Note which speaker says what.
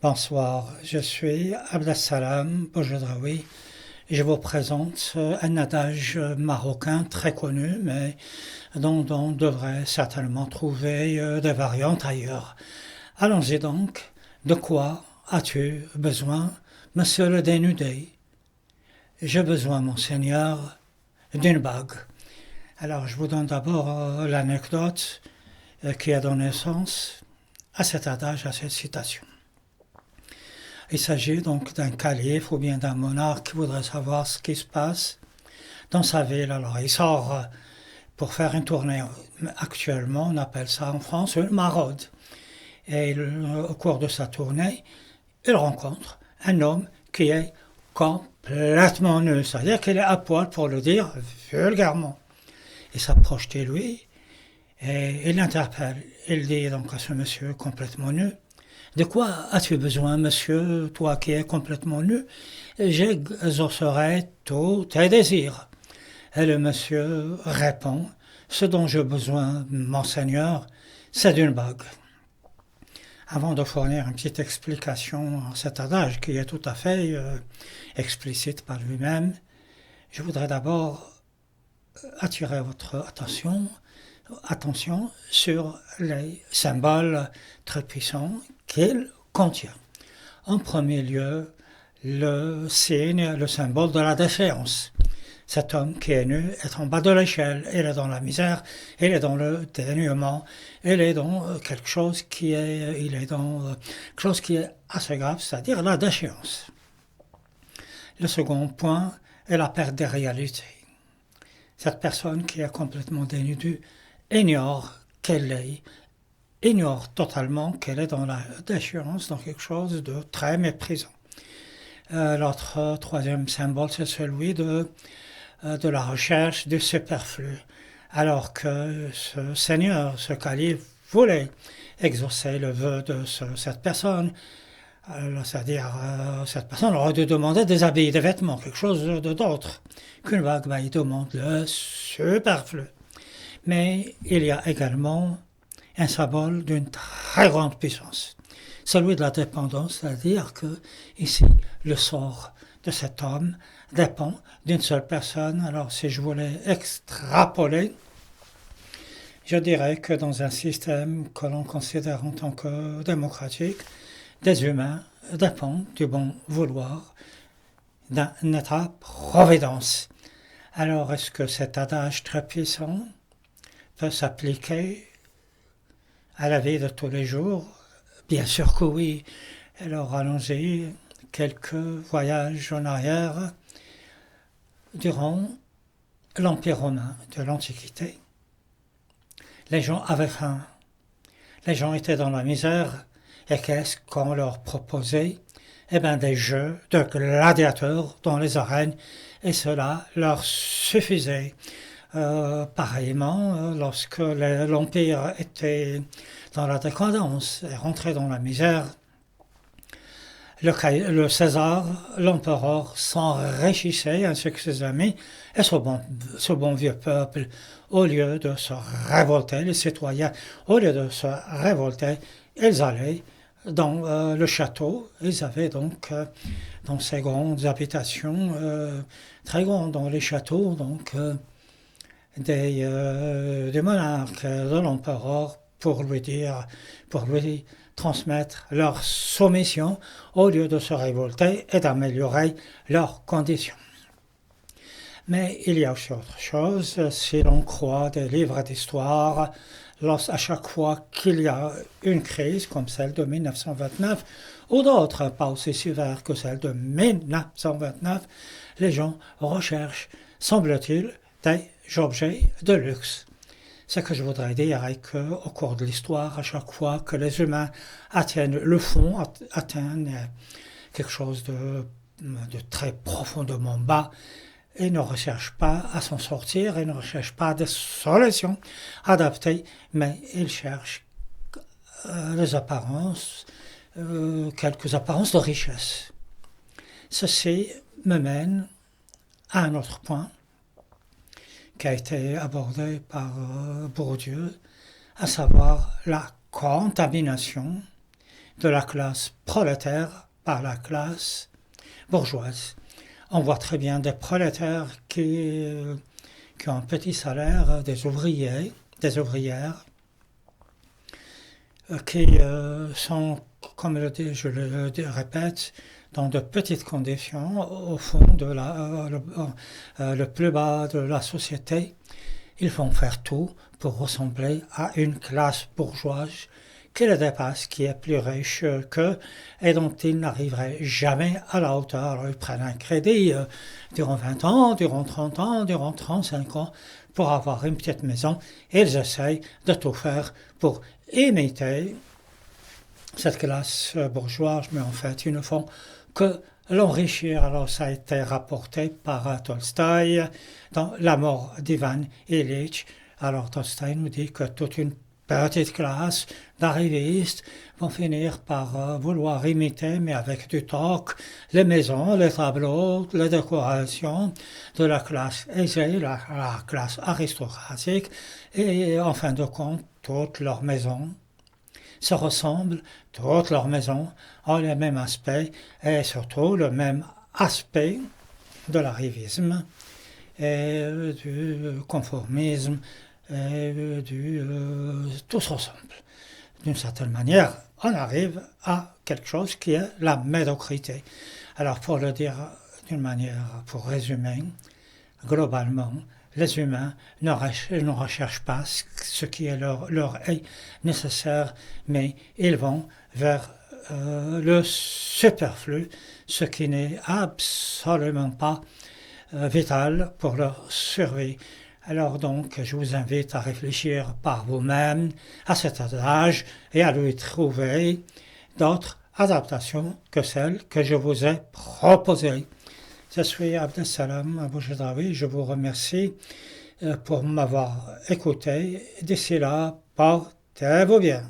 Speaker 1: Bonsoir, je suis Abdessalam Boujedraoui et je vous présente un adage marocain très connu, mais dont on devrait certainement trouver des variantes ailleurs. Allons-y donc. De quoi as-tu besoin, monsieur le dénudé? J'ai besoin, monseigneur, d'une bague. Alors, je vous donne d'abord l'anecdote qui a donné sens à cet adage, à cette citation. Il s'agit donc d'un calife ou bien d'un monarque qui voudrait savoir ce qui se passe dans sa ville. Alors il sort pour faire une tournée. Actuellement, on appelle ça en France une maraude. Et au cours de sa tournée, il rencontre un homme qui est complètement nu. C'est-à-dire qu'il est à poil, pour le dire vulgairement. Il s'approche de lui et il l'interpelle. Il dit donc à ce monsieur complètement nu: de quoi as-tu besoin, monsieur, toi qui es complètement nu? J'exaucerai tous tes désirs. Et le monsieur répond: ce dont j'ai besoin, monseigneur, c'est d'une bague. Avant de fournir une petite explication à cet adage qui est tout à fait explicite par lui-même, je voudrais d'abord attirer votre attention sur les symboles très puissants qu'il contient. En premier lieu, le signe, le symbole de la déchéance. Cet homme qui est nu est en bas de l'échelle, il est dans la misère, il est dans le dénuement, il est dans quelque chose qui est assez grave, c'est-à-dire la déchéance. Le second point est la perte des réalités. Cette personne qui est complètement dénudée ignore qu'elle est, ignore totalement qu'elle est dans la déchéance, dans quelque chose de très méprisant. L'autre troisième symbole, c'est celui de la recherche du superflu. Alors que ce seigneur, ce calife, voulait exaucer le vœu de cette personne, c'est-à-dire cette personne aurait dû demander des habits, des vêtements, quelque chose d'autre qu'une bague. Il demande le superflu. Mais il y a également un symbole d'une très grande puissance, celui de la dépendance, c'est-à-dire que ici, le sort de cet homme dépend d'une seule personne. Alors si je voulais extrapoler, je dirais que dans un système que l'on considère en tant que démocratique, des humains dépendent du bon vouloir d'un État-providence. Alors est-ce que cet adage très puissant peut s'appliquer à la vie de tous les jours? Bien sûr que oui. Alors allons-y, quelques voyages en arrière. Durant l'Empire romain de l'Antiquité, les gens avaient faim, les gens étaient dans la misère, et qu'est-ce qu'on leur proposait? Eh bien des jeux de gladiateurs dans les arènes, et cela leur suffisait. Pareillement, lorsque l'Empire était dans la décadence et rentrait dans la misère, le César, l'empereur, s'enrichissait ainsi que ses amis, et ce bon vieux peuple, au lieu de se révolter, les citoyens, au lieu de se révolter, ils allaient dans le château. Ils avaient donc dans ces grandes habitations, très grandes dans les châteaux, donc des monarques, de l'empereur, pour lui transmettre leur soumission au lieu de se révolter et d'améliorer leurs conditions. Mais il y a aussi autre chose. Si l'on croit des livres d'histoire, à chaque fois qu'il y a une crise comme celle de 1929 ou d'autres pas aussi sévères que celle de 1929, les gens recherchent, semble-t-il, des objets de luxe. Ce que je voudrais dire est qu'au cours de l'histoire, à chaque fois que les humains atteignent le fond, atteignent quelque chose de très profondément bas, ils ne recherchent pas à s'en sortir, ils ne recherchent pas des solutions adaptées, mais ils cherchent les apparences, quelques apparences de richesse. Ceci me mène à un autre point qui a été abordé par Bourdieu, à savoir la contamination de la classe prolétaire par la classe bourgeoise. On voit très bien des prolétaires qui ont un petit salaire, des ouvriers, des ouvrières, qui sont, comme je le répète, dans de petites conditions, au fond le plus bas de la société. Ils vont faire tout pour ressembler à une classe bourgeoise qui les dépasse, qui est plus riche qu'eux et dont ils n'arriveraient jamais à la hauteur. Alors ils prennent un crédit durant 20 ans, durant 30 ans, durant 35 ans pour avoir une petite maison et ils essayent de tout faire pour imiter cette classe bourgeoise, mais en fait ils ne font que l'enrichir. Alors ça a été rapporté par Tolstoï dans La mort d'Ivan Ilitch. Alors Tolstoï nous dit que toute une petite classe d'arrivistes vont finir par vouloir imiter, mais avec du toc, les maisons, les tableaux, les décorations de la classe aisée, la classe aristocratique, et en fin de compte, toutes leurs maisons se ressemblent, toutes leurs maisons ont le même aspect, et surtout le même aspect de l'arrivisme et du conformisme, et tout se ressemble. D'une certaine manière, on arrive à quelque chose qui est la médiocrité. Alors pour le dire d'une manière, pour résumer, globalement, les humains ne recherchent pas ce qui est leur est nécessaire, mais ils vont vers le superflu, ce qui n'est absolument pas vital pour leur survie. Alors donc, je vous invite à réfléchir par vous-même à cet âge et à lui trouver d'autres adaptations que celles que je vous ai proposées. Je suis Abdessalam Aboujedraoui, je vous remercie pour m'avoir écouté. D'ici là, portez-vous bien.